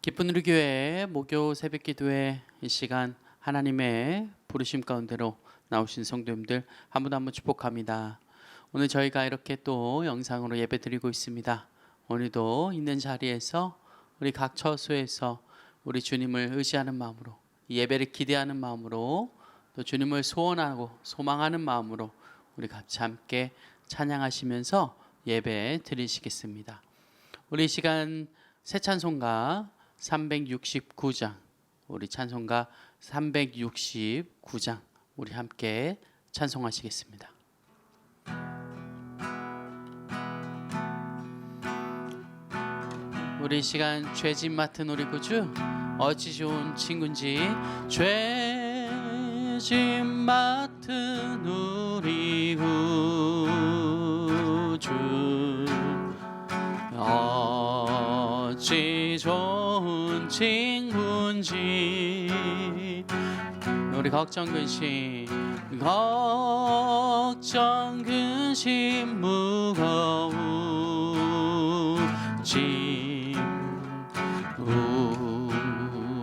기쁜 우리 교회 목요 새벽 기도회 이 시간 하나님의 부르심 가운데로 나오신 성도님들 한 분 한 분 축복합니다. 오늘 저희가 이렇게 또 영상으로 예배 드리고 있습니다. 오늘도 있는 자리에서 우리 각 처소에서 우리 주님을 의지하는 마음으로 이 예배를 기대하는 마음으로 또 주님을 소원하고 소망하는 마음으로 우리 같이 함께 찬양하시면서 예배 드리시겠습니다. 우리 이 시간 새 찬송가 369장, 우리 찬송가 369장 우리 함께 찬송하시겠습니다. 우리 이 시간 죄짐 맡은 우리 구주 어찌 좋은 친구인지, 죄짐 맡은 우리 구주 어찌 좋은 친구인지, 우리 걱정 근심 무거운 짐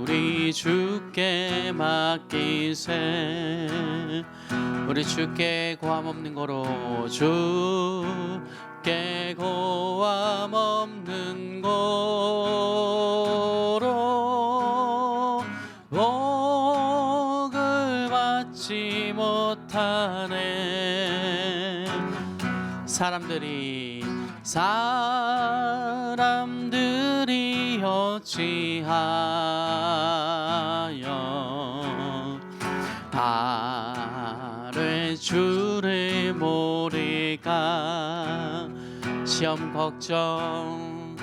우리 주께 맡기세. 우리 주께 고함 없는 거로, 주께 고함 없는 거로 복을 받지 못하네. 사람들이 어찌하여 나를 주를 모를까. 시험 걱정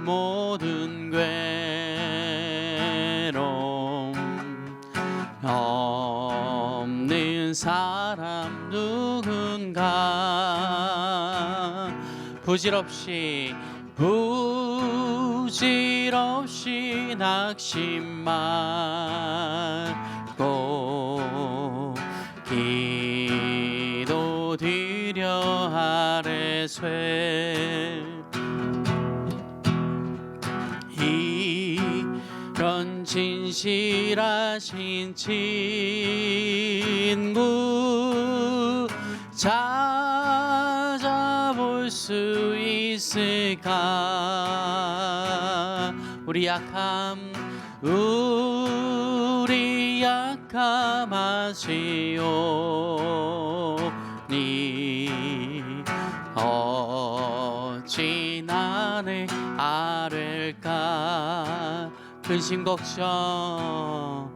모든 괴로움 없는 사람 누군가. 부질없이 낙심 말고 기도드려 아뢰되. 이런 진실하신 친구 찾아볼 수 있을까. 우리 약함하시오니 어찌 나를 아뢰까. 근심 걱정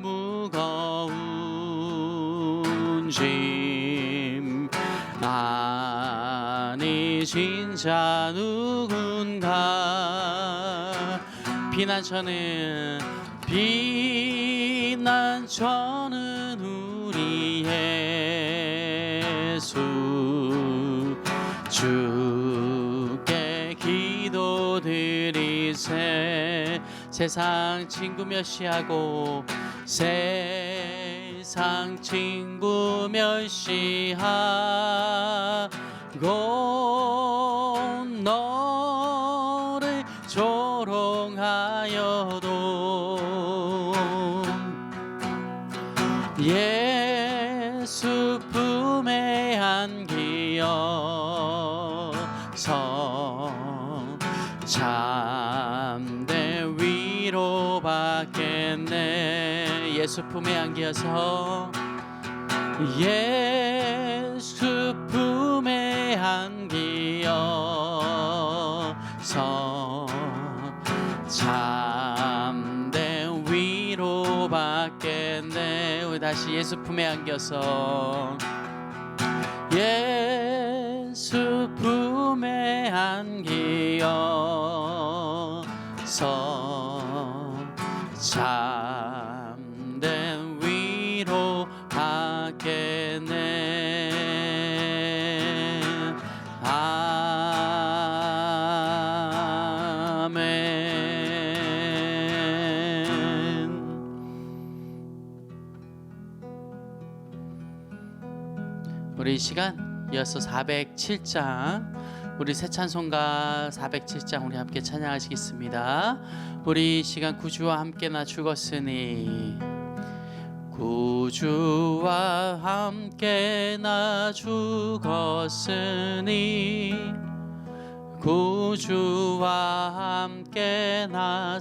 무거운 짐 아니신 자 누군가. 비난처는 우리 예수 주께 기도드리세. 세상 친구 멸시하고 너를 조롱하여도 예수 품에 안기어서 참된 위로받겠네. 예수 품에 안기어서 참된 위로받겠네. 우리 다시 예수 품에 안겨서 예수 품에 안기어서 참된 위로 받겠네. 아멘. 우리 이 시간 이어서 407장 우리 새 찬송가 407장 우리 함께 찬양하시겠습니다. 우리 이 시간 구주와 함께 나 죽었으니 구주와 함께 나 죽었으니 구주와 함께 나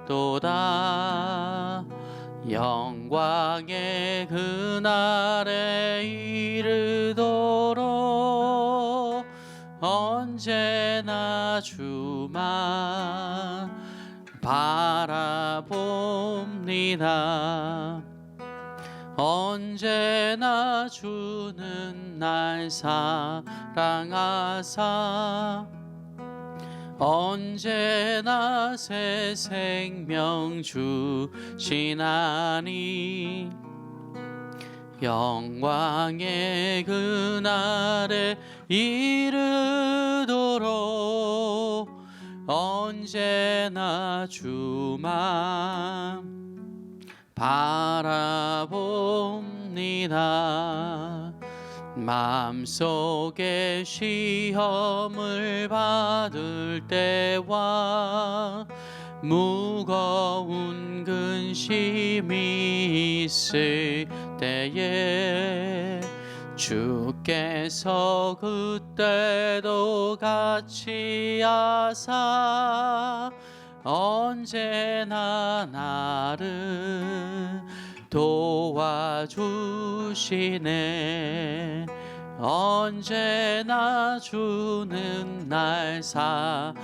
살았도다. 영광의 그날에 이르도록 언제나 주만 바라봅니다. 언제나 주는 날 사랑하사 언제나 새 생명 주시나니 영광의 그날에 이르도록 언제나 주만 바라봅니다. 마음속에 시험을 받을 때와 무거운 근심이 있을 때에 주께서 그때도 같이 하사 언제나 나를 도와주시네. 언제나 주는 날 사랑하사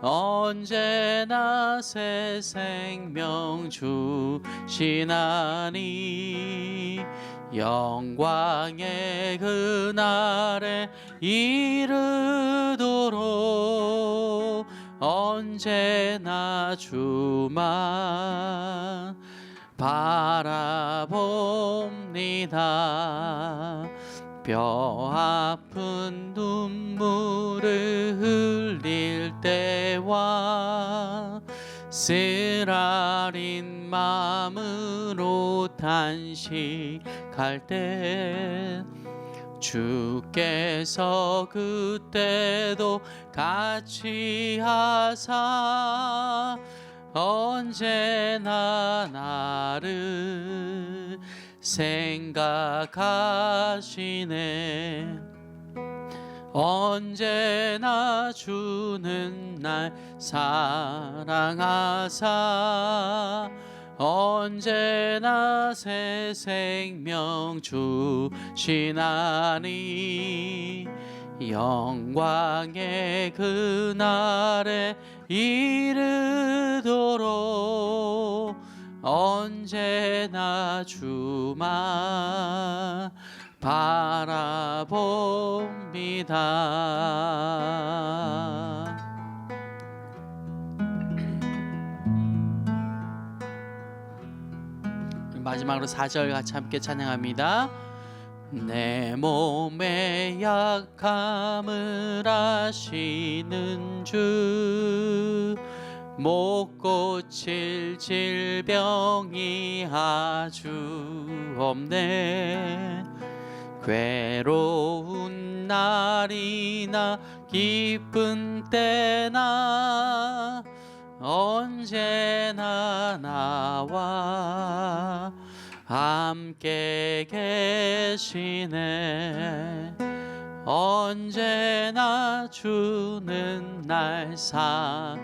언제나 새 생명 주시나니 영광의 그날에 이르도록 언제나 주만 바라봅니다. 뼈 아픈 눈물을 흘릴 때와 쓰라린 마음으로 탄식할 때 주께서 그때도 같이 하사 언제나 나를 생각하시네. 언제나 주는 날 사랑하사 언제나 새 생명 주시나니 영광의 그날에 이르도록 언제나 주만 바라봅니다. 마지막으로 4절 같이 함께 찬양합니다. 내 몸의 약함을 아시는 주 못 고칠 질병이 아주 없네. 괴로운 날이나 기쁜 때나 언제나 나와 함께 계시네. 언제나 주는 날 사랑하사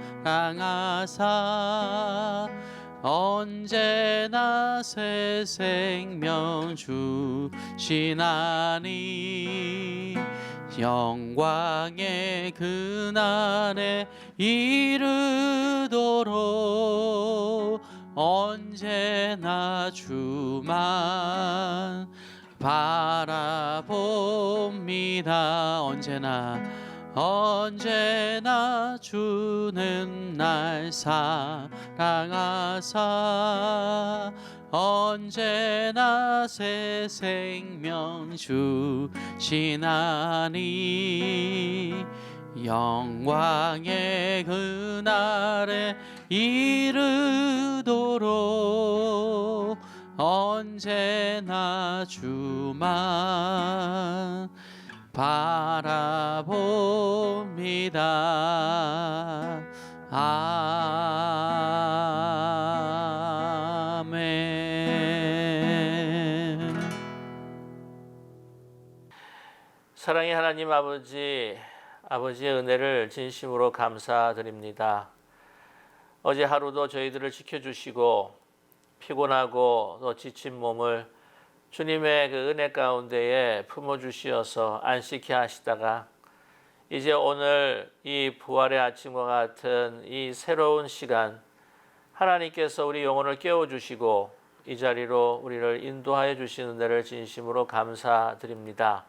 언제나 새 생명 주시나니 영광의 그날에 이르도록 언제나 주만 바라봅니다. 언제나 주는 날 사랑하사 언제나 새 생명 주시나니 영광의 그날에 이르도록 언제나 주만 바라봅니다. 아멘. 사랑의 하나님 아버지, 아버지의 은혜를 진심으로 감사드립니다. 어제 하루도 저희들을 지켜주시고 피곤하고 또 지친 몸을 주님의 그 은혜 가운데에 품어주시어서 안식케 하시다가 이제 오늘 이 부활의 아침과 같은 이 새로운 시간, 하나님께서 우리 영혼을 깨워주시고 이 자리로 우리를 인도하여 주시는 데를 진심으로 감사드립니다.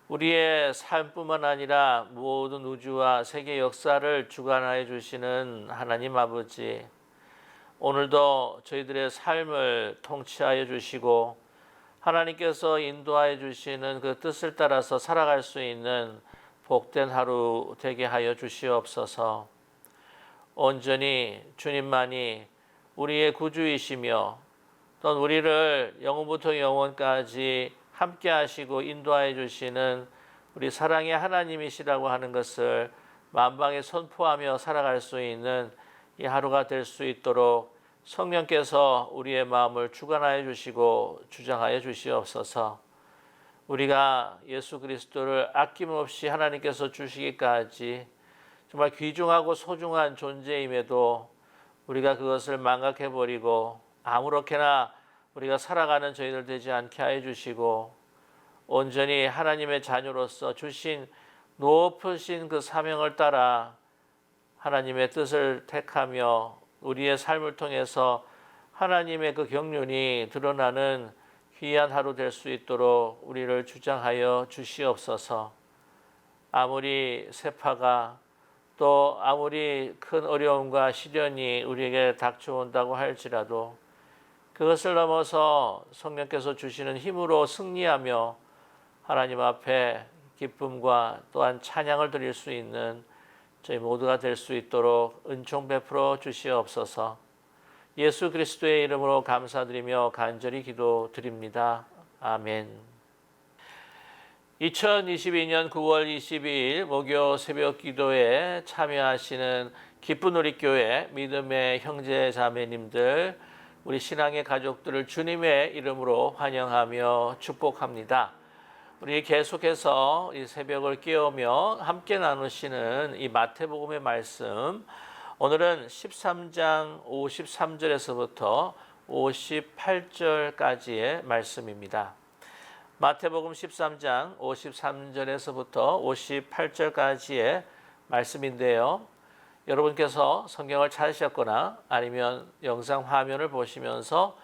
우리의 삶뿐만 아니라 모든 우주와 세계 역사를 주관하여 주시는 하나님 아버지, 오늘도 저희들의 삶을 통치하여 주시고 하나님께서 인도하여 주시는 그 뜻을 따라서 살아갈 수 있는 복된 하루 되게 하여 주시옵소서. 온전히 주님만이 우리의 구주이시며 또 우리를 영원부터 영원까지 함께 하시고 인도하여 주시는 우리 사랑의 하나님이시라고 하는 것을 만방에 선포하며 살아갈 수 있는 이 하루가 될 수 있도록 성령께서 우리의 마음을 주관하여 주시고 주장하여 주시옵소서. 우리가 예수 그리스도를 아낌없이 하나님께서 주시기까지 정말 귀중하고 소중한 존재임에도 우리가 그것을 망각해버리고 아무렇게나 우리가 살아가는 저희들 되지 않게 하여 주시고 온전히 하나님의 자녀로서 주신 높으신 그 사명을 따라 하나님의 뜻을 택하며 우리의 삶을 통해서 하나님의 그 경륜이 드러나는 귀한 하루 될 수 있도록 우리를 주장하여 주시옵소서. 아무리 세파가 또 아무리 큰 어려움과 시련이 우리에게 닥쳐온다고 할지라도 그것을 넘어서 성령께서 주시는 힘으로 승리하며 하나님 앞에 기쁨과 또한 찬양을 드릴 수 있는 저희 모두가 될 수 있도록 은총 베풀어 주시옵소서. 예수 그리스도의 이름으로 감사드리며 간절히 기도드립니다. 아멘. 2022년 9월 22일 목요 새벽 기도에 참여하시는 기쁜 우리 교회 믿음의 형제 자매님들, 우리 신앙의 가족들을 주님의 이름으로 환영하며 축복합니다. 우리 계속해서 이 새벽을 깨우며 함께 나누시는 이 마태복음의 말씀, 오늘은 13장 53절에서부터 58절까지의 말씀입니다. 마태복음 13장 53절에서부터 58절까지의 말씀인데요. 여러분께서 성경을 찾으셨거나 아니면 영상 화면을 보시면서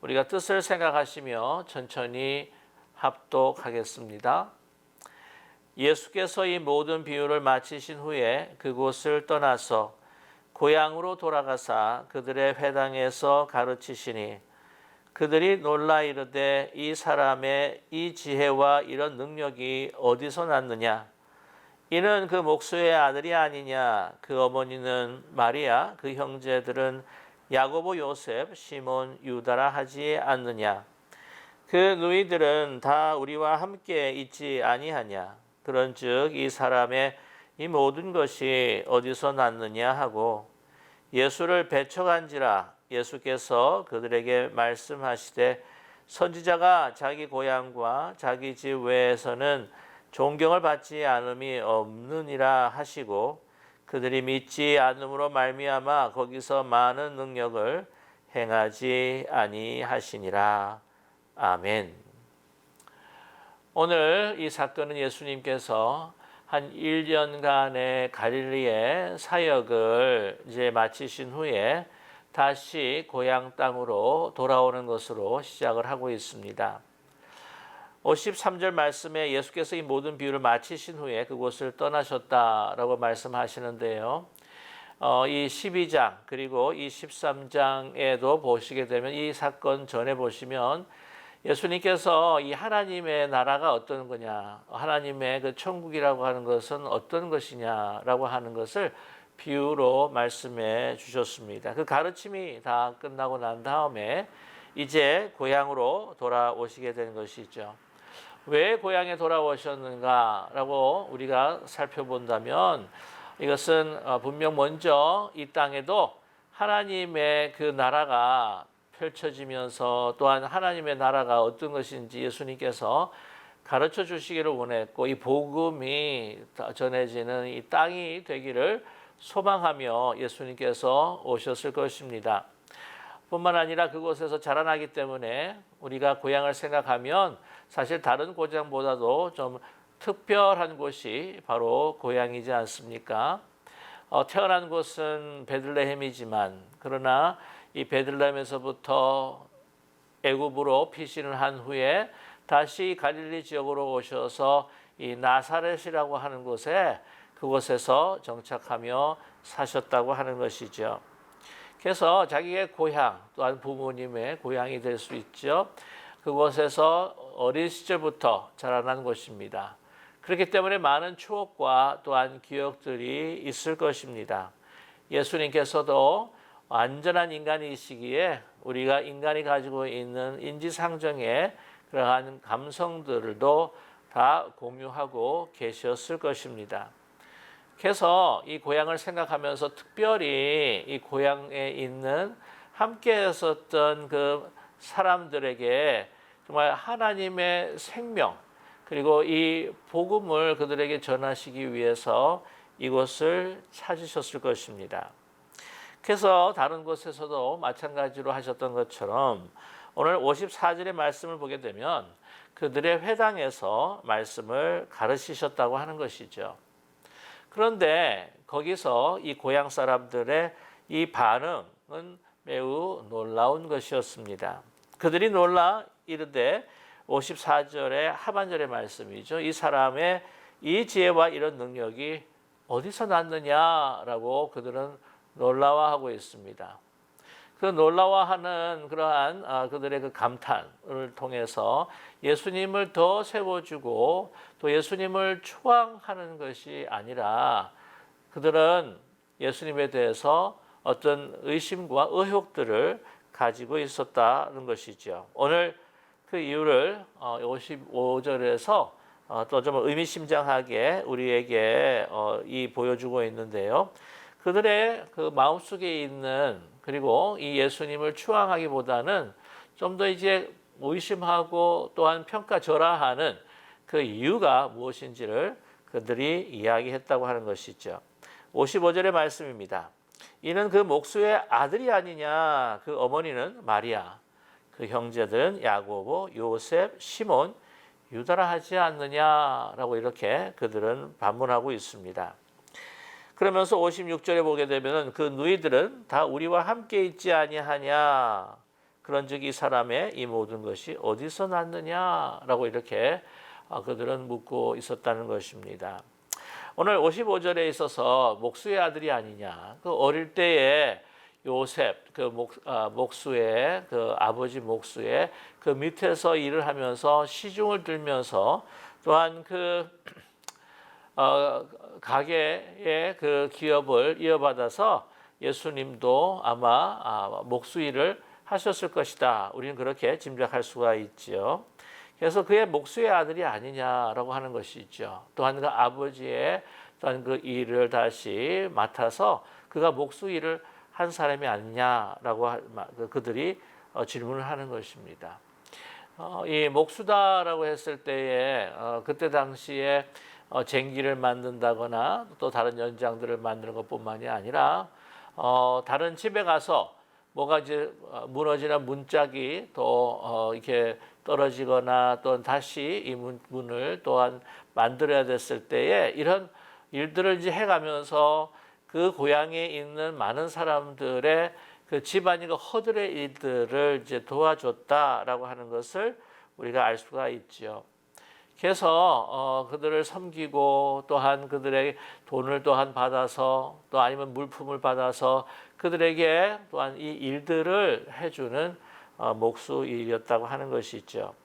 우리가 뜻을 생각하시며 천천히 합독하겠습니다. 예수께서 이 모든 비유를 마치신 후에 그곳을 떠나서 고향으로 돌아가사 그들의 회당에서 가르치시니 그들이 놀라 이르되 이 사람의 이 지혜와 이런 능력이 어디서 났느냐? 이는 그 목수의 아들이 아니냐? 그 어머니는 마리아, 그 형제들은 야고보, 요셉, 시몬, 유다라 하지 않느냐? 그 누이들은 다 우리와 함께 있지 아니하냐? 그런즉 이 사람의 이 모든 것이 어디서 났느냐 하고 예수를 배척한지라. 예수께서 그들에게 말씀하시되 선지자가 자기 고향과 자기 집 외에서는 존경을 받지 않음이 없느니라 하시고 그들이 믿지 않음으로 말미암아 거기서 많은 능력을 행하지 아니하시니라. 아멘. 오늘 이 사건은 예수님께서 한 1년간의 갈릴리의 사역을 이제 마치신 후에 다시 고향 땅으로 돌아오는 것으로 시작을 하고 있습니다. 53절 말씀에 예수께서 이 모든 비유를 마치신 후에 그곳을 떠나셨다라고 말씀하시는데요. 이 12장 그리고 이 13장에도 보시게 되면 이 사건 전에 보시면 예수님께서 이 하나님의 나라가 어떤 거냐, 하나님의 그 천국이라고 하는 것은 어떤 것이냐라고 하는 것을 비유로 말씀해 주셨습니다. 그 가르침이 다 끝나고 난 다음에 이제 고향으로 돌아오시게 된 것이죠. 왜 고향에 돌아오셨는가라고 우리가 살펴본다면 이것은 분명 먼저 이 땅에도 하나님의 그 나라가 펼쳐지면서 또한 하나님의 나라가 어떤 것인지 예수님께서 가르쳐 주시기를 원했고 이 복음이 전해지는 이 땅이 되기를 소망하며 예수님께서 오셨을 것입니다. 뿐만 아니라 그곳에서 자라나기 때문에 우리가 고향을 생각하면 사실 다른 고장보다도 좀 특별한 곳이 바로 고향이지 않습니까? 태어난 곳은 베들레헴이지만 그러나 이 베들레헴에서부터 애굽으로 피신을 한 후에 다시 갈릴리 지역으로 오셔서 이 나사렛이라고 하는 곳에 그곳에서 정착하며 사셨다고 하는 것이죠. 그래서 자기의 고향 또한 부모님의 고향이 될 수 있죠. 그곳에서 어린 시절부터 자라난 곳입니다. 그렇기 때문에 많은 추억과 또한 기억들이 있을 것입니다. 예수님께서도 완전한 인간이시기에 우리가 인간이 가지고 있는 인지상정의 그러한 감성들도 다 공유하고 계셨을 것입니다. 그래서 이 고향을 생각하면서 특별히 이 고향에 있는 함께 있었던 그 사람들에게 정말 하나님의 생명 그리고 이 복음을 그들에게 전하시기 위해서 이곳을 찾으셨을 것입니다. 그래서 다른 곳에서도 마찬가지로 하셨던 것처럼 오늘 54절의 말씀을 보게 되면 그들의 회당에서 말씀을 가르치셨다고 하는 것이죠. 그런데 거기서 이 고향 사람들의 이 반응은 매우 놀라운 것이었습니다. 그들이 놀라 이르되 54절의 하반절의 말씀이죠. 이 사람의 이 지혜와 이런 능력이 어디서 났느냐라고 그들은 놀라워하고 있습니다. 그 놀라워하는 그러한 그들의 그 감탄을 통해서 예수님을 더 세워주고 또 예수님을 추앙하는 것이 아니라 그들은 예수님에 대해서 어떤 의심과 의혹들을 가지고 있었다는 것이죠. 오늘 그 이유를 55절에서 또 좀 의미심장하게 우리에게 보여주고 있는데요. 그들의 그 마음속에 있는 그리고 이 예수님을 추앙하기보다는 좀 더 이제 의심하고 또한 평가절하하는 그 이유가 무엇인지를 그들이 이야기했다고 하는 것이죠. 55절의 말씀입니다. 이는 그 목수의 아들이 아니냐. 그 어머니는 마리아, 그 형제들은 야고보, 요셉, 시몬, 유다라 하지 않느냐라고 이렇게 그들은 반문하고 있습니다. 그러면서 56절에 보게 되면 그 누이들은 다 우리와 함께 있지 아니하냐. 그런즉 이 사람의 이 모든 것이 어디서 났느냐라고 이렇게 그들은 묻고 있었다는 것입니다. 오늘 55절에 있어서 목수의 아들이 아니냐. 그 어릴 때에 요셉 그 목수의 그 아버지 목수의 그 밑에서 일을 하면서 시중을 들면서 또한 그 가게의 그 기업을 이어받아서 예수님도 아마 목수 일을 하셨을 것이다. 우리는 그렇게 짐작할 수가 있죠. 그래서 그의 목수의 아들이 아니냐라고 하는 것이죠. 또한 그 아버지의 또한 그 일을 다시 맡아서 그가 목수 일을 한 사람이 아니냐라고 그들이 질문을 하는 것입니다. 이 목수다라고 했을 때에 그때 당시에 쟁기를 만든다거나 또 다른 연장들을 만드는 것뿐만이 아니라 다른 집에 가서 뭐가 이제 무너지나 문짝이 또 이렇게 떨어지거나 또 다시 이 문을 또한 만들어야 됐을 때에 이런 일들을 이제 해가면서 그 고향에 있는 많은 사람들의 그 집안일과 허들의 일들을 이제 도와줬다라고 하는 것을 우리가 알 수가 있죠. 그래서 그들을 섬기고 또한 그들의 돈을 또한 받아서 또 아니면 물품을 받아서 그들에게 또한 이 일들을 해주는 목수 일이었다고 하는 것이죠.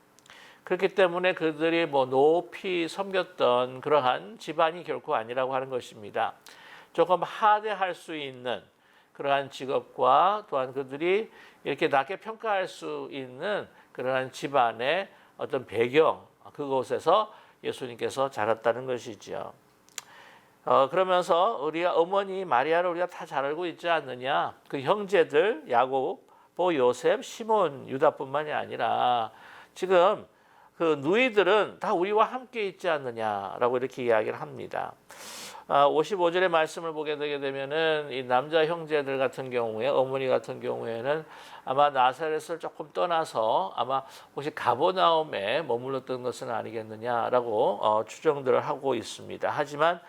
그렇기 때문에 그들이 뭐 높이 섬겼던 그러한 집안이 결코 아니라고 하는 것입니다. 조금 하대할 수 있는 그러한 직업과 또한 그들이 이렇게 낮게 평가할 수 있는 그러한 집안의 어떤 배경, 그곳에서 예수님께서 자랐다는 것이죠. 그러면서 우리가 어머니 마리아를 우리가 다 잘 알고 있지 않느냐? 그 형제들 야곱, 요셉, 시몬, 유다뿐만이 아니라 지금 그 누이들은 다 우리와 함께 있지 않느냐라고 이렇게 이야기를 합니다. 55절의 말씀을 보게 되게 되면은 이 남자 형제들 같은 경우에 어머니 같은 경우에는 아마 나사렛을 조금 떠나서 아마 혹시 가버나움에 머물렀던 것은 아니겠느냐라고 추정들을 하고 있습니다. 하지만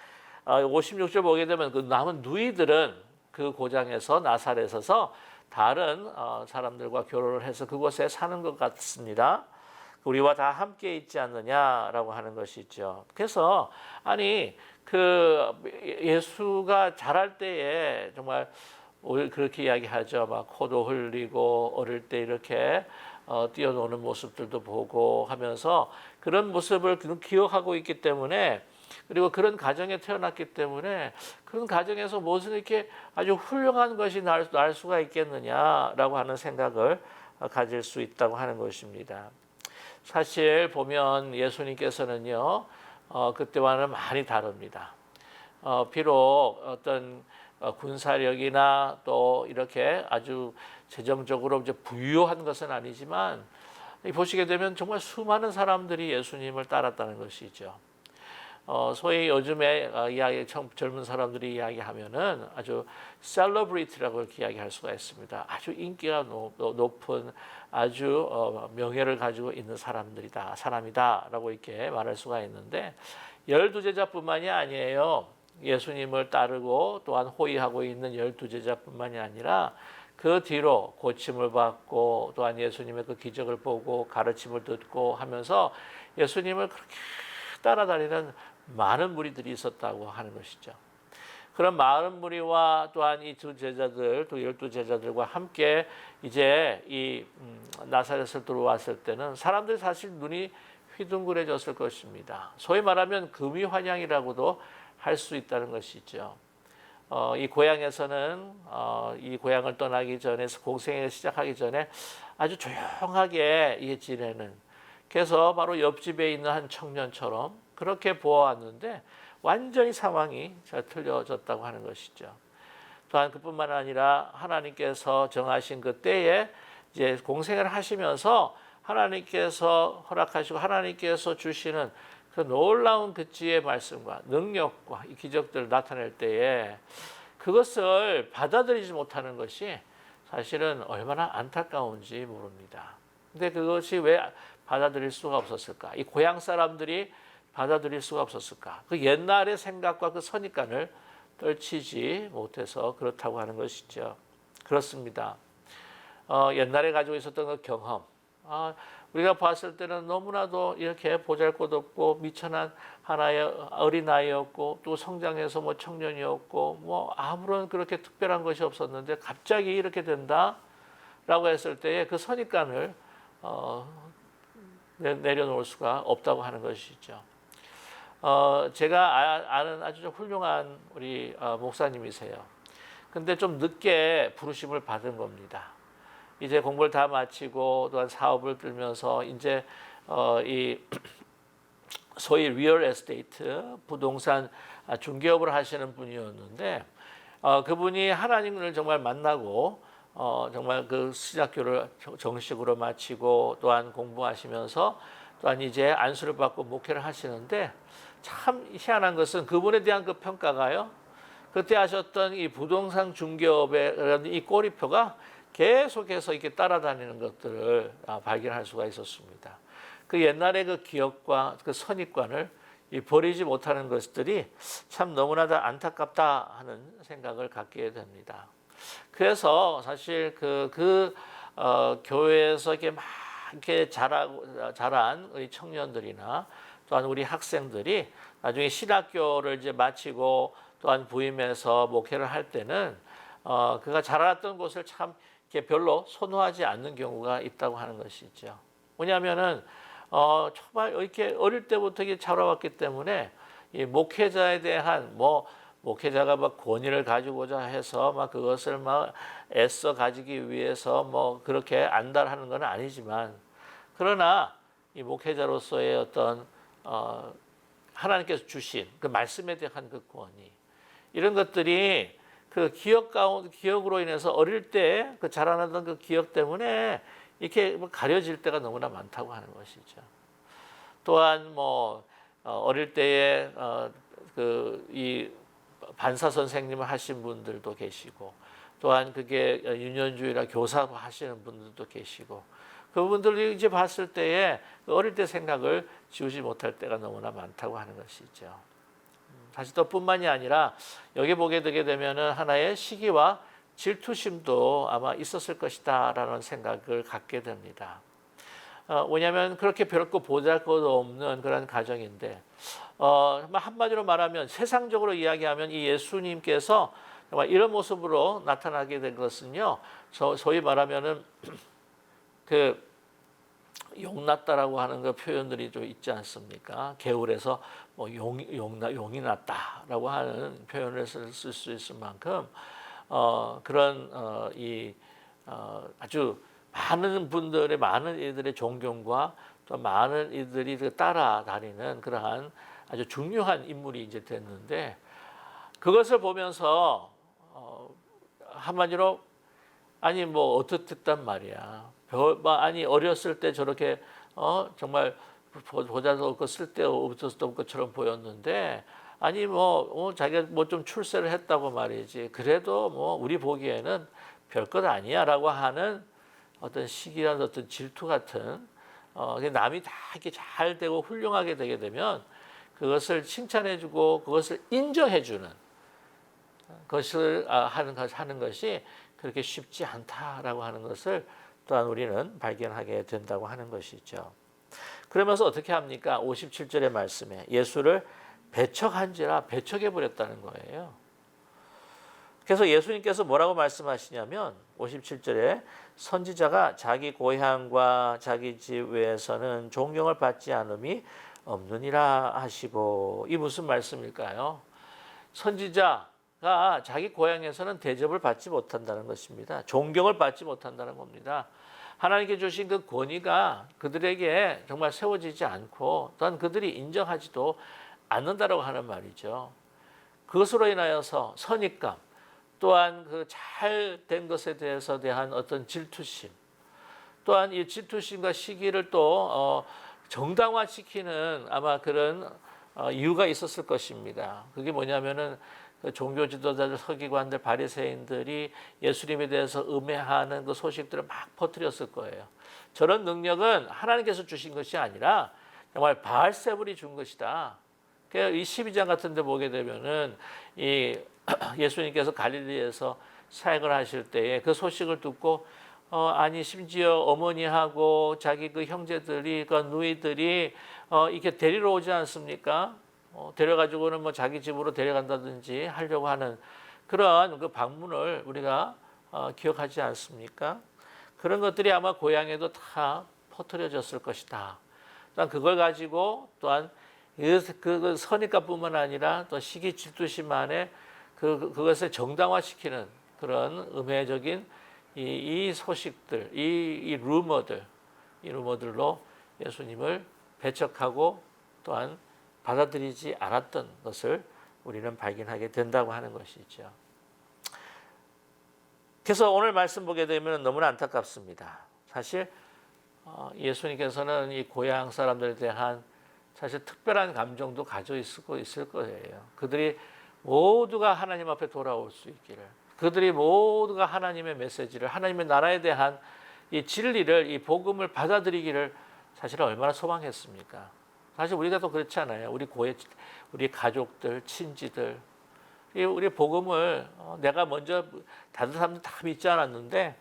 56절 보게 되면 그 남은 누이들은 그 고장에서 나사렛에서 다른 사람들과 결혼을 해서 그곳에 사는 것 같습니다. 우리와 다 함께 있지 않느냐라고 하는 것이죠. 그래서 아니 그 예수가 자랄 때에 정말 그렇게 이야기하죠. 막 코도 흘리고 어릴 때 이렇게 뛰어노는 모습들도 보고 하면서 그런 모습을 기억하고 있기 때문에 그리고 그런 가정에 태어났기 때문에 그런 가정에서 무슨 이렇게 아주 훌륭한 것이 날 수가 있겠느냐라고 하는 생각을 가질 수 있다고 하는 것입니다. 사실 보면 예수님께서는요, 그때와는 많이 다릅니다. 비록 어떤 군사력이나 또 이렇게 아주 재정적으로 이제 부유한 것은 아니지만 보시게 되면 정말 수많은 사람들이 예수님을 따랐다는 것이죠. 소위 요즘에 젊은 사람들이 이야기하면은 아주 셀러브리티라고 이렇게 이야기할 수가 있습니다. 아주 인기가 높은 아주 명예를 가지고 있는 사람이다라고 이렇게 말할 수가 있는데 12제자뿐만이 아니에요. 예수님을 따르고 또한 호위하고 있는 12제자뿐만이 아니라 그 뒤로 고침을 받고 또한 예수님의 그 기적을 보고 가르침을 듣고 하면서 예수님을 그렇게 따라다니는 많은 무리들이 있었다고 하는 것이죠. 그런 많은 무리와 또한 이 두 제자들, 또 12제자들과 함께 이제 이 나사렛을 들어왔을 때는 사람들이 사실 눈이 휘둥그레졌을 것입니다. 소위 말하면 금이환영이라고도 할 수 있다는 것이죠. 이 고향에서는 이 고향을 떠나기 전에 공생애를 시작하기 전에 아주 조용하게 지내는 그래서 바로 옆집에 있는 한 청년처럼 그렇게 보아왔는데 완전히 상황이 틀려졌다고 하는 것이죠. 또한 그뿐만 아니라 하나님께서 정하신 그 때에 이제 공생을 하시면서 하나님께서 허락하시고 하나님께서 주시는 그 놀라운 그지의 말씀과 능력과 이 기적들을 나타낼 때에 그것을 받아들이지 못하는 것이 사실은 얼마나 안타까운지 모릅니다. 근데 그것이 왜 받아들일 수가 없었을까? 이 고향 사람들이 받아들일 수가 없었을까? 그 옛날의 생각과 그 선입관을 떨치지 못해서 그렇다고 하는 것이죠. 그렇습니다. 옛날에 가지고 있었던 그 경험, 우리가 봤을 때는 너무나도 이렇게 보잘것없고 미천한 하나의 어린아이였고 또 성장해서 뭐 청년이었고 뭐 아무런 그렇게 특별한 것이 없었는데 갑자기 이렇게 된다라고 했을 때에 그 선입관을 내려놓을 수가 없다고 하는 것이죠. 제가 아는 아주 훌륭한 우리 목사님이세요. 근데 좀 늦게 부르심을 받은 겁니다. 이제 공부를 다 마치고 또한 사업을 들면서 이제 이 소위 리얼 에스테이트 부동산 중개업을 하시는 분이었는데 그분이 하나님을 정말 만나고 정말 그 신학교를 정식으로 마치고 또한 공부하시면서 또한 이제 안수를 받고 목회를 하시는데 참 희한한 것은 그분에 대한 그 평가가요. 그때 하셨던 이 부동산 중개업의 이 꼬리표가 계속해서 이렇게 따라다니는 것들을 발견할 수가 있었습니다. 그 옛날의 그 기억과 그 선입관을 버리지 못하는 것들이 참 너무나도 안타깝다 하는 생각을 갖게 됩니다. 그래서 사실 교회에서 이렇게 막 이렇게 자란 우리 청년들이나 또한 우리 학생들이 나중에 신학교를 이제 마치고 또한 부임해서 목회를 할 때는 그가 자라났던 곳을 참 이렇게 별로 선호하지 않는 경우가 있다고 하는 것이죠. 뭐냐면은 정말 이렇게 어릴 때부터 이렇게 자라왔기 때문에 이 목회자에 대한 뭐 목회자가 막 권위를 가지고자 해서 막 그것을 막 애써 가지기 위해서 뭐 그렇게 안달하는 건 아니지만, 그러나 이 목회자로서의 어떤 하나님께서 주신 그 말씀에 대한 그 권위, 이런 것들이 그 기억으로 인해서 어릴 때 그 자라나던 그 기억 때문에 이렇게 가려질 때가 너무나 많다고 하는 것이죠. 또한 뭐 어릴 때에 그 이 반사 선생님을 하신 분들도 계시고, 또한 그게 유년주의나 교사 하시는 분들도 계시고, 그분들이 이제 봤을 때에 어릴 때 생각을 지우지 못할 때가 너무나 많다고 하는 것이죠. 사실 또 뿐만이 아니라 여기 보게 되게 되면은 하나의 시기와 질투심도 아마 있었을 것이다라는 생각을 갖게 됩니다. 왜냐하면 그렇게 별거 보잘것도 없는 그런 가정인데, 한마디로 말하면 세상적으로 이야기하면 이 예수님께서 정말 이런 모습으로 나타나게 된 것은요, 소위 말하면은 그 용났다라고 하는 그 표현들이 좀 있지 않습니까? 개울에서 뭐 용이 났다라고 하는 표현을 쓸 수 있을 만큼 그런 아주 많은 분들의 많은 이들의 존경과 또 많은 이들이 따라다니는 그러한 아주 중요한 인물이 이제 됐는데, 그것을 보면서 한마디로 아니 뭐 어떻단 말이야. 아니 어렸을 때 저렇게 정말 보자도 없고 쓸데없었던 것처럼 보였는데, 아니 뭐 자기가 뭐 좀 출세를 했다고 말이지, 그래도 뭐 우리 보기에는 별것 아니야라고 하는 어떤 시기란 어떤 질투 같은 남이 다 이렇게 잘 되고 훌륭하게 되게 되면 그것을 칭찬해주고 그것을 인정해주는 것을 하는 것이 그렇게 쉽지 않다라고 하는 것을 또한 우리는 발견하게 된다고 하는 것이죠. 그러면서 어떻게 합니까? 57절의 말씀에 예수를 배척한지라 배척해 버렸다는 거예요. 그래서 예수님께서 뭐라고 말씀하시냐면 57절에 선지자가 자기 고향과 자기 집 외에서는 존경을 받지 않음이 없느니라 하시고, 이 무슨 말씀일까요? 선지자가 자기 고향에서는 대접을 받지 못한다는 것입니다. 존경을 받지 못한다는 겁니다. 하나님께 주신 그 권위가 그들에게 정말 세워지지 않고 또한 그들이 인정하지도 않는다라고 하는 말이죠. 그것으로 인하여서 선입감, 또한 그 잘된 것에 대한 어떤 질투심, 또한 이 질투심과 시기를 또 정당화시키는 아마 그런 이유가 있었을 것입니다. 그게 뭐냐면은 그 종교 지도자들, 서기관들, 바리새인들이 예수님에 대해서 음해하는 그 소식들을 막 퍼뜨렸을 거예요. 저런 능력은 하나님께서 주신 것이 아니라 정말 바알세불이 준 것이다. 이 12장 같은 데 보게 되면은 이 예수님께서 갈릴리에서 사역을 하실 때에 그 소식을 듣고 아니 심지어 어머니하고 자기 그 형제들이 그 누이들이 이렇게 데리러 오지 않습니까? 데려가지고는 뭐 자기 집으로 데려간다든지 하려고 하는 그런 그 방문을 우리가 기억하지 않습니까? 그런 것들이 아마 고향에도 다 퍼뜨려졌을 것이다. 또한 그걸 가지고 또한 그 선입관뿐만 아니라 또 시기 질투심 안에 그것을 정당화시키는 그런 음해적인 이 소식들, 이 루머들로 예수님을 배척하고 또한 받아들이지 않았던 것을 우리는 발견하게 된다고 하는 것이죠. 그래서 오늘 말씀 보게 되면 너무나 안타깝습니다. 사실 예수님께서는 이 고향 사람들에 대한 사실 특별한 감정도 가지고 있을 거예요. 그들이 모두가 하나님 앞에 돌아올 수 있기를, 그들이 모두가 하나님의 메시지를, 하나님의 나라에 대한 이 진리를, 이 복음을 받아들이기를 사실 얼마나 소망했습니까? 사실 우리가 또 그렇잖아요. 우리 가족들, 친지들, 우리 복음을 내가 먼저 다른 사람들 다 믿지 않았는데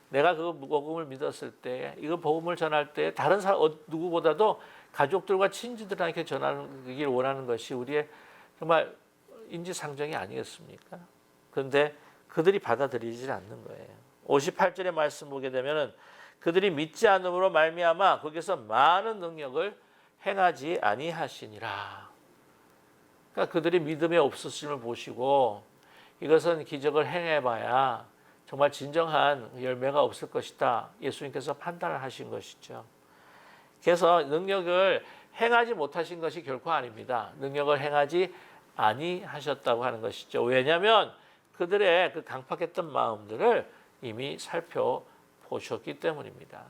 내가 그 복음을 믿었을 때, 이거 복음을 전할 때 다른 사람 누구보다도 가족들과 친지들에게 전하기를 원하는 것이 우리의 정말 인지상정이 아니겠습니까? 그런데 그들이 받아들이지 않는 거예요. 58절의 말씀 보게 되면은 그들이 믿지 않음으로 말미암아 거기서 많은 능력을 행하지 아니하시니라. 그러니까 그들이 믿음의 없으심을 보시고 이것은 기적을 행해봐야 정말 진정한 열매가 없을 것이다. 예수님께서 판단을 하신 것이죠. 그래서 능력을 행하지 못하신 것이 결코 아닙니다. 능력을 행하지 아니하셨다고 하는 것이죠. 왜냐하면 그들의 그 강팍했던 마음들을 이미 살펴보셨기 때문입니다.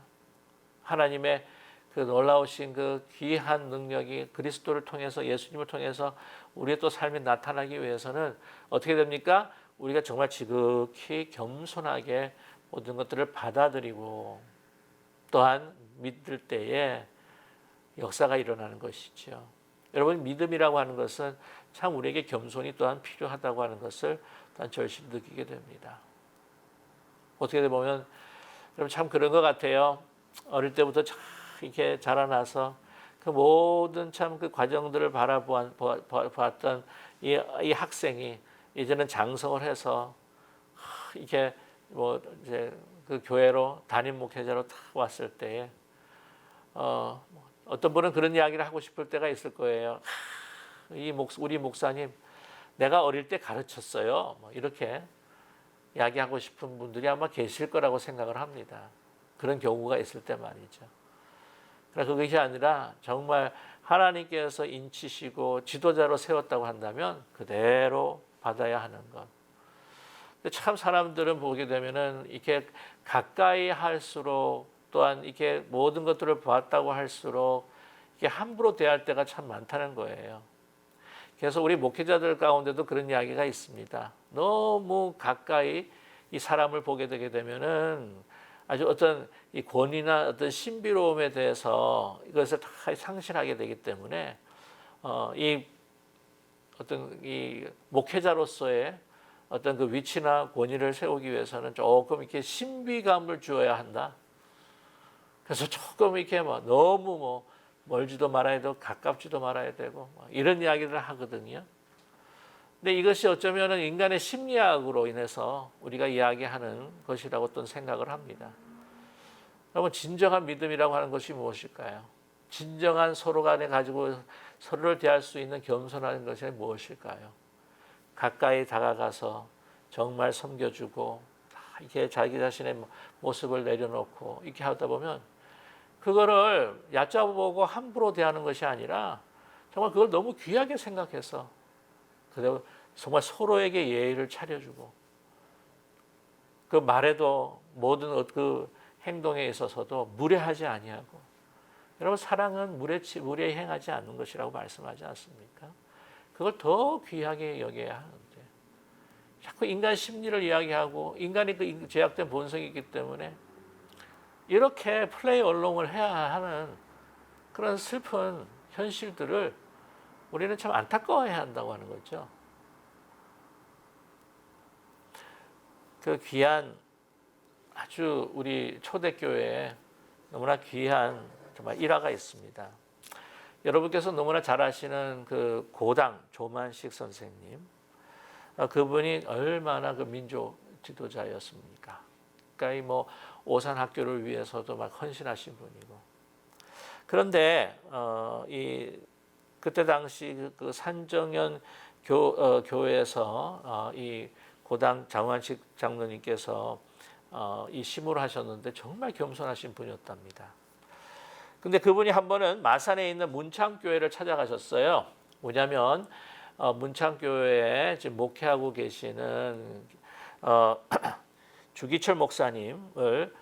하나님의 그 놀라우신 그 귀한 능력이 그리스도를 통해서 예수님을 통해서 우리의 또 삶에 나타나기 위해서는 어떻게 됩니까? 우리가 정말 지극히 겸손하게 모든 것들을 받아들이고 또한 믿을 때에 역사가 일어나는 것이죠. 여러분 믿음이라고 하는 것은 참 우리에게 겸손이 또한 필요하다고 하는 것을 또한 절실히 느끼게 됩니다. 어떻게 보면 여러분 참 그런 것 같아요. 어릴 때부터 참 이렇게 자라나서 그 모든 참 그 과정들을 바라보았던 이 학생이 이제는 장성을 해서 이렇게 뭐 이제 그 교회로 담임 목회자로 딱 왔을 때에 어떤 분은 그런 이야기를 하고 싶을 때가 있을 거예요. 우리 목사님 내가 어릴 때 가르쳤어요. 뭐 이렇게 이야기하고 싶은 분들이 아마 계실 거라고 생각을 합니다. 그런 경우가 있을 때 말이죠. 그러나 그것이 아니라 정말 하나님께서 인치시고 지도자로 세웠다고 한다면 그대로 받아야 하는 것. 근데 참 사람들은 보게 되면은 이렇게 가까이 할수록 또한 이렇게 모든 것들을 보았다고 할수록 이게 함부로 대할 때가 참 많다는 거예요. 그래서 우리 목회자들 가운데도 그런 이야기가 있습니다. 너무 가까이 이 사람을 보게 되게 되면은 아주 어떤 이 권위나 어떤 신비로움에 대해서 이것을 다 상실하게 되기 때문에 이 어떤 이 목회자로서의 어떤 그 위치나 권위를 세우기 위해서는 조금 이렇게 신비감을 주어야 한다. 그래서 조금 이렇게 뭐 너무 뭐 멀지도 말아야 되고 가깝지도 말아야 되고 이런 이야기를 하거든요. 근데 이것이 어쩌면은 인간의 심리학으로 인해서 우리가 이야기하는 것이라고 또 생각을 합니다. 여러분 진정한 믿음이라고 하는 것이 무엇일까요? 진정한 서로 간에 가지고 서로를 대할 수 있는 겸손한 것이 무엇일까요? 가까이 다가가서 정말 섬겨주고 이렇게 자기 자신의 모습을 내려놓고 이렇게 하다 보면 그거를 얕잡아보고 함부로 대하는 것이 아니라 정말 그걸 너무 귀하게 생각해서 그리고 정말 서로에게 예의를 차려주고 그 말에도 모든 그 행동에 있어서도 무례하지 아니하고 여러분 사랑은 무례 행하지 않는 것이라고 말씀하지 않습니까? 그걸 더 귀하게 여겨야 하는데 자꾸 인간 심리를 이야기하고 인간이 그 제약된 본성이 있기 때문에 이렇게 플레이 얼롱을 해야 하는 그런 슬픈 현실들을 우리는 참 안타까워해야 한다고 하는 거죠. 그 귀한 아주 우리 초대교회에 너무나 귀한 정말 일화가 있습니다. 여러분께서 너무나 잘 아시는 그 고당 조만식 선생님, 그분이 얼마나 그 민족 지도자였습니까? 그러니까 뭐 오산 학교를 위해서도 막 헌신하신 분이고. 그런데 그때 당시 그 산정연 교회에서 이 고당 장완식 장로님께서 이 심호를 하셨는데 정말 겸손하신 분이었답니다. 근데 그분이 한 번은 마산에 있는 문창교회를 찾아가셨어요. 뭐냐면 문창교회에 지금 목회하고 계시는 주기철 목사님을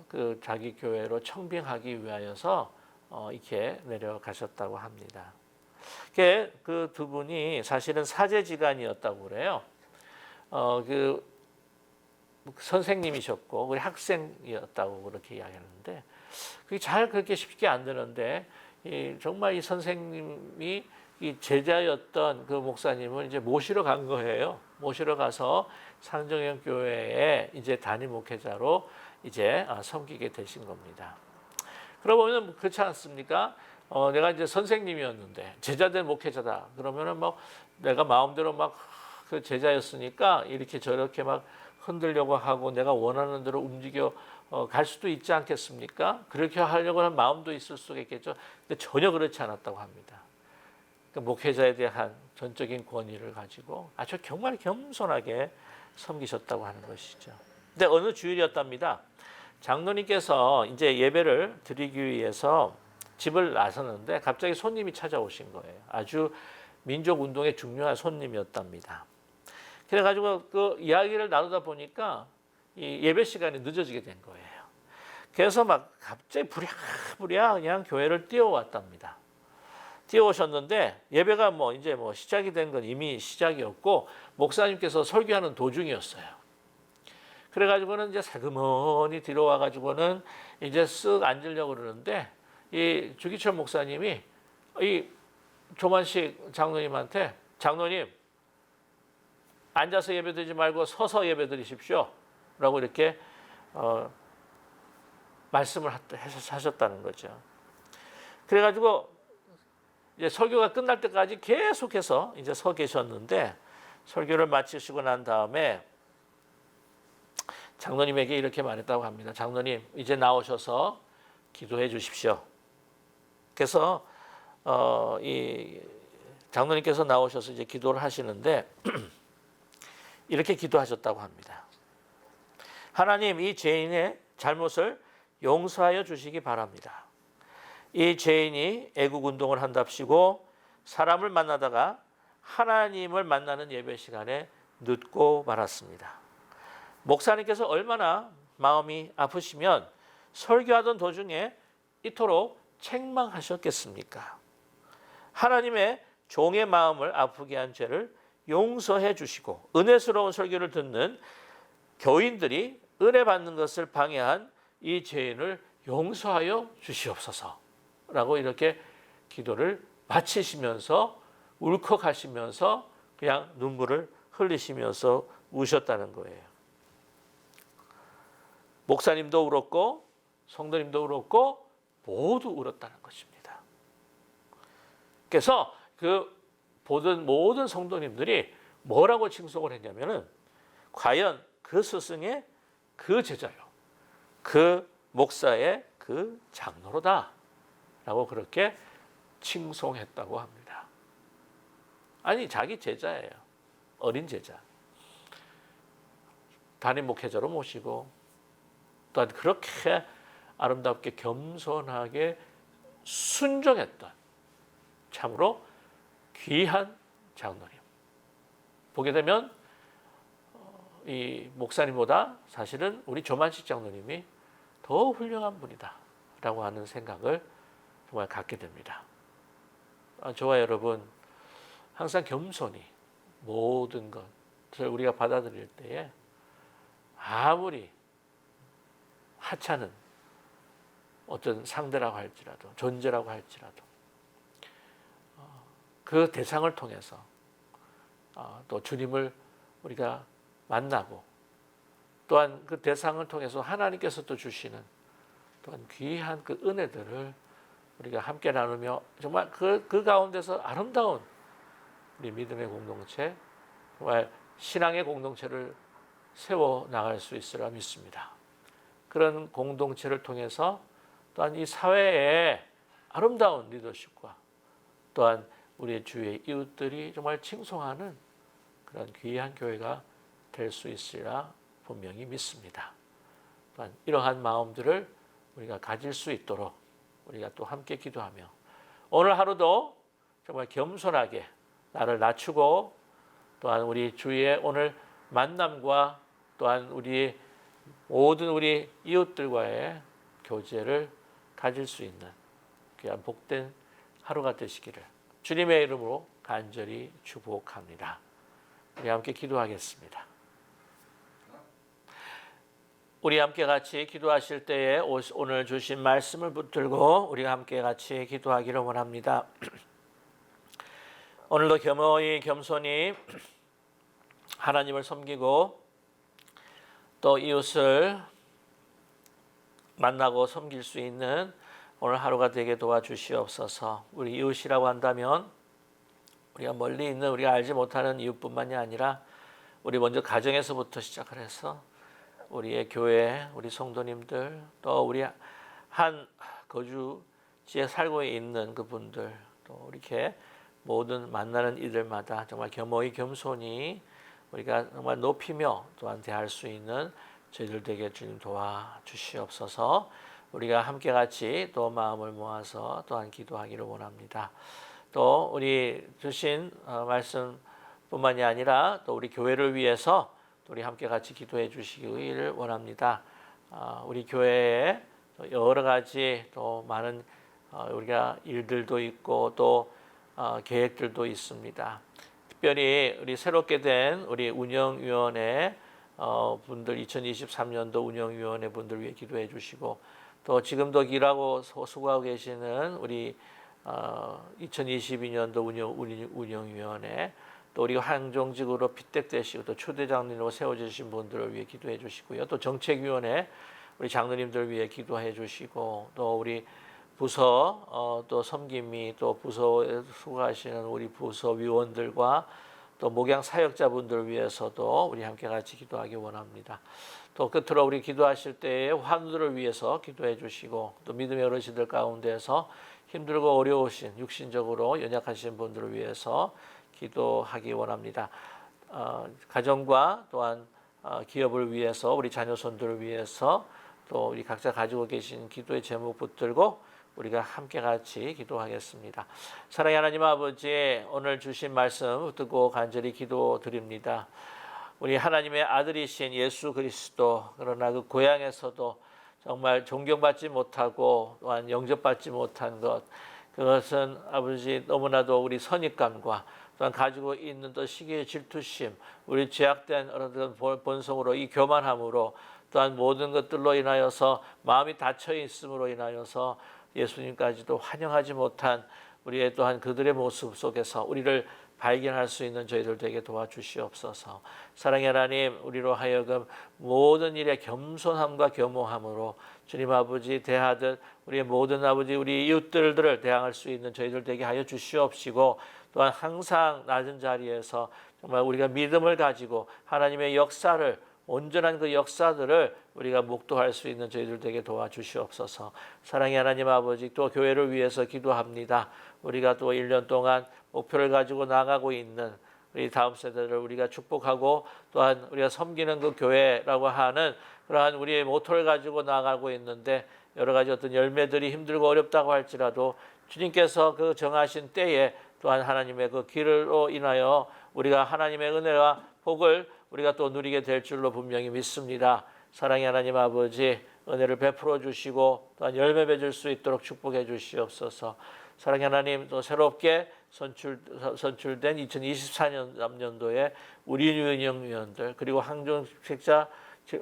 그 자기 교회로 청빙하기 위하여서 이렇게 내려가셨다고 합니다. 그 두 분이 사실은 사제지간이었다고 그래요. 그 선생님이셨고 우리 학생이었다고 그렇게 이야기하는데 그게 잘 그렇게 쉽게 안 되는데 정말 이 선생님이 이 제자였던 그 목사님을 이제 모시러 간 거예요. 모시러 가서 상정연 교회에 이제 담임 목회자로 이제 섬기게 되신 겁니다. 그러면 그렇지 않습니까? 내가 이제 선생님이었는데 제자된 목회자다. 그러면은 뭐 내가 마음대로 막 그 제자였으니까 이렇게 저렇게 막 흔들려고 하고 내가 원하는 대로 움직여 갈 수도 있지 않겠습니까? 그렇게 하려고 하는 마음도 있을 수 있겠죠. 근데 전혀 그렇지 않았다고 합니다. 그 목회자에 대한 전적인 권위를 가지고 아주 정말 겸손하게 섬기셨다고 하는 것이죠. 근데 어느 주일이었답니다. 장로님께서 이제 예배를 드리기 위해서 집을 나섰는데 갑자기 손님이 찾아오신 거예요. 아주 민족 운동의 중요한 손님이었답니다. 그래가지고 그 이야기를 나누다 보니까 이 예배 시간이 늦어지게 된 거예요. 그래서 막 갑자기 부랴부랴 그냥 교회를 뛰어왔답니다. 뛰어오셨는데 예배가 이제 시작이 된 건 이미 시작이었고 목사님께서 설교하는 도중이었어요. 그래가지고는 이제 살그머니 뒤로 와가지고는 이제 쓱 앉으려고 그러는데 이 주기철 목사님이 이 조만식 장로님한테 장로님 앉아서 예배드리지 말고 서서 예배드리십시오 라고 이렇게 말씀을 하셨다는 거죠. 그래가지고 이제 설교가 끝날 때까지 계속해서 이제 서 계셨는데 설교를 마치시고 난 다음에 장로님에게 이렇게 말했다고 합니다. 장로님 이제 나오셔서 기도해 주십시오. 그래서 이 장로님께서 나오셔서 이제 기도를 하시는데 이렇게 기도하셨다고 합니다. 하나님 이 죄인의 잘못을 용서하여 주시기 바랍니다. 이 죄인이 애국운동을 한답시고 사람을 만나다가 하나님을 만나는 예배 시간에 늦고 말았습니다. 목사님께서 얼마나 마음이 아프시면 설교하던 도중에 이토록 책망하셨겠습니까? 하나님의 종의 마음을 아프게 한 죄를 용서해 주시고 은혜스러운 설교를 듣는 교인들이 은혜 받는 것을 방해한 이 죄인을 용서하여 주시옵소서 라고 이렇게 기도를 마치시면서 울컥하시면서 그냥 눈물을 흘리시면서 우셨다는 거예요. 목사님도 울었고 성도님도 울었고 모두 울었다는 것입니다. 그래서 그 보던 모든 성도님들이 뭐라고 칭송을 했냐면은 과연 그 스승의 그 제자요, 그 목사의 그 장로로다 라고 그렇게 칭송했다고 합니다. 아니 자기 제자예요. 어린 제자. 담임 목회자로 모시고 또한 그렇게 아름답게 겸손하게 순종했던 참으로 귀한 장로님. 보게 되면 이 목사님보다 사실은 우리 조만식 장로님이 더 훌륭한 분이다 라고 하는 생각을 정말 갖게 됩니다. 저와 여러분 항상 겸손히 모든 것을 우리가 받아들일 때에 아무리 하찮은 어떤 상대라고 할지라도 존재라고 할지라도 그 대상을 통해서 또 주님을 우리가 만나고 또한 그 대상을 통해서 하나님께서 또 주시는 또한 귀한 그 은혜들을 우리가 함께 나누며 정말 그 가운데서 아름다운 우리 믿음의 공동체, 정말 신앙의 공동체를 세워 나갈 수 있으리라 믿습니다. 그런 공동체를 통해서 또한 이 사회의 아름다운 리더십과 또한 우리의 주위의 이웃들이 정말 칭송하는 그런 귀한 교회가 될 수 있으리라 분명히 믿습니다. 또한 이러한 마음들을 우리가 가질 수 있도록 우리가 또 함께 기도하며 오늘 하루도 정말 겸손하게 나를 낮추고 또한 우리 주위의 오늘 만남과 또한 우리 모든 우리 이웃들과의 교제를 가질 수 있는 귀한 복된 하루가 되시기를 주님의 이름으로 간절히 축복합니다. 우리 함께 기도하겠습니다. 우리 함께 같이 기도하실 때에 오늘 주신 말씀을 붙들고 우리 함께 같이 기도하기를 원합니다. 오늘도 겸허히 겸손히 하나님을 섬기고 또 이웃을 만나고 섬길 수 있는 오늘 하루가 되게 도와주시옵소서. 우리 이웃이라고 한다면 우리가 멀리 있는 우리가 알지 못하는 이웃뿐만이 아니라 우리 먼저 가정에서부터 시작을 해서 우리의 교회, 우리 성도님들 또 우리 한 거주지에 살고 있는 그분들 또 이렇게 모든 만나는 이들마다 정말 겸허히 겸손히 우리가 정말 높이며 또한 대할 수 있는 저희들 되게 주님 도와주시옵소서. 우리가 함께 같이 또 마음을 모아서 또한 기도하기를 원합니다. 또 우리 주신 말씀뿐만이 아니라 또 우리 교회를 위해서 또 우리 함께 같이 기도해 주시기를 원합니다. 우리 교회에 여러 가지 또 많은 우리가 일들도 있고 또 계획들도 있습니다. 특별히 우리 새롭게 된 우리 운영위원회 분들 2023년도 운영위원회 분들 위해 기도해 주시고 또 지금도 일하고 수고하고 계시는 우리 2022년도 운영위원회 또 우리 항정직으로 피택되시고 또 초대장님으로 세워주신 분들을 위해 기도해 주시고요. 또 정책위원회 우리 장로님들 위해 기도해 주시고 또 우리 부서 또 섬김이 또 부서에 수고하시는 우리 부서 위원들과 또 목양 사역자분들 위해서도 우리 함께 같이 기도하기 원합니다. 또 끝으로 우리 기도하실 때에 환우들을 위해서 기도해 주시고 또 믿음의 어르신들 가운데서 힘들고 어려우신 육신적으로 연약하신 분들을 위해서 기도하기 원합니다. 가정과 또한 기업을 위해서 우리 자녀손들을 위해서 또 우리 각자 가지고 계신 기도의 제목 붙들고 우리가 함께 같이 기도하겠습니다. 사랑의 하나님 아버지, 오늘 주신 말씀 듣고 간절히 기도드립니다. 우리 하나님의 아들이신 예수 그리스도, 그러나 그 고향에서도 정말 존경받지 못하고 또한 영접받지 못한 것, 그것은 아버지 너무나도 우리 선입감과 또한 가지고 있는 또 시기의 질투심, 우리 죄악된 어떤 본성으로 이 교만함으로 또한 모든 것들로 인하여서 마음이 닫혀 있음으로 인하여서 예수님까지도 환영하지 못한 우리의 또한 그들의 모습 속에서 우리를 발견할 수 있는 저희들 되게 도와주시옵소서. 사랑의 하나님, 우리로 하여금 모든 일에 겸손함과 겸허함으로 주님 아버지 대하듯 우리의 모든 아버지 우리 이웃들을 대항할 수 있는 저희들 되게 하여 주시옵시고 또한 항상 낮은 자리에서 정말 우리가 믿음을 가지고 하나님의 역사를 온전한 그 역사들을 우리가 묵도할 수 있는 저희들 되게 도와주시옵소서. 사랑의 하나님 아버지, 또 교회를 위해서 기도합니다. 우리가 또 1년 동안 목표를 가지고 나가고 있는 우리 다음 세대를 우리가 축복하고 또한 우리가 섬기는 그 교회라고 하는 그러한 우리의 모토를 가지고 나가고 있는데 여러 가지 어떤 열매들이 힘들고 어렵다고 할지라도 주님께서 그 정하신 때에 또한 하나님의 그 길로 인하여 우리가 하나님의 은혜와 복을 우리가 또 누리게 될 줄로 분명히 믿습니다. 사랑의 하나님 아버지, 은혜를 베풀어 주시고 또한 열매 맺을 수 있도록 축복해 주시옵소서. 사랑의 하나님, 또 새롭게 선출된 2024년도에 우리 운영위원들 그리고 항정직자,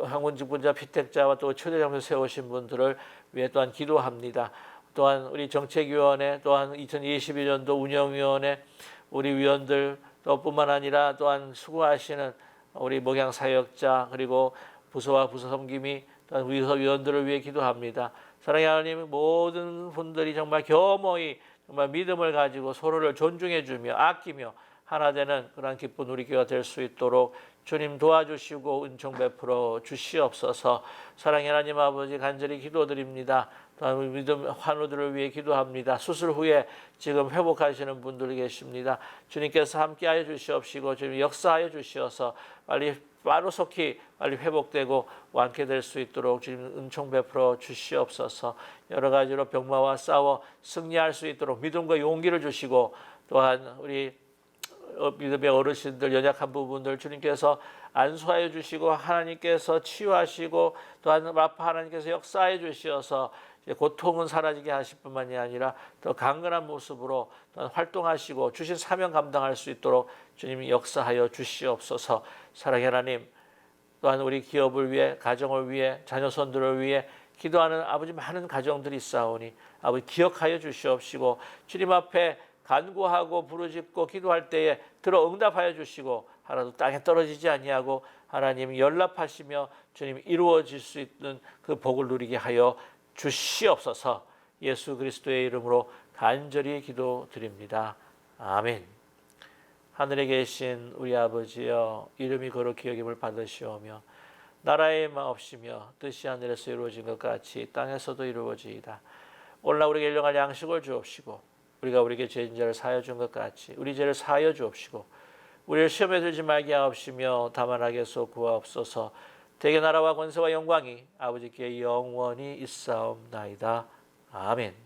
항원직분자, 피택자와 또 초대장로 세우신 분들을 위해 또한 기도합니다. 또한 우리 정책위원회, 또한 2022년도 운영위원회 우리 위원들 또 뿐만 아니라 또한 수고하시는 우리 목양사역자 그리고 부서와 부서 섬김이 또한 위원들을 위해 기도합니다. 사랑의 하나님, 모든 분들이 정말 겸허히 정말 믿음을 가지고 서로를 존중해 주며 아끼며 하나 되는 그런 기쁜 우리 교회가 될 수 있도록 주님 도와주시고 은총 베풀어 주시옵소서. 사랑의 하나님 아버지, 간절히 기도드립니다. 또한 믿음 환우들을 위해 기도합니다. 수술 후에 지금 회복하시는 분들이 계십니다. 주님께서 함께하여 주시옵시고 주님 역사하여 주시어서 빠르속히 빨리 회복되고 완쾌될 수 있도록 주님 은총 베풀어 주시옵소서. 여러 가지로 병마와 싸워 승리할 수 있도록 믿음과 용기를 주시고 또한 우리 믿음의 어르신들 연약한 부분들 주님께서 안수하여 주시고 하나님께서 치유하시고 또한 라파 하나님께서 역사하여 주시어서 고통은 사라지게 하실 뿐만이 아니라 더 강건한 모습으로 또한 활동하시고 주신 사명 감당할 수 있도록 주님이 역사하여 주시옵소서. 사랑의 하나님, 또한 우리 기업을 위해 가정을 위해 자녀손들을 위해 기도하는 아버지 많은 가정들이 있사오니 아버지 기억하여 주시옵시고 주님 앞에 간구하고 부르짖고 기도할 때에 들어 응답하여 주시고 하나도 땅에 떨어지지 아니하고 하나님 연락하시며 주님 이루어질 수 있는 그 복을 누리게 하여 주시옵소서. 예수 그리스도의 이름으로 간절히 기도드립니다. 아멘. 하늘에 계신 우리 아버지여, 이름이 거룩히 여김을 받으시오며 나라의 마옵시며 뜻이 하늘에서 이루어진 것 같이 땅에서도 이루어지이다. 오늘날 우리에게 일용할 양식을 주옵시고 우리가 우리에게 죄진 자를 사하여 준 것 같이 우리 죄를 사하여 주옵시고 우리를 시험에 들지 말게 하옵시며 다만 악에서 구하옵소서. 대개 나라와 권세와 영광이 아버지께 영원히 있사옵나이다. 아멘.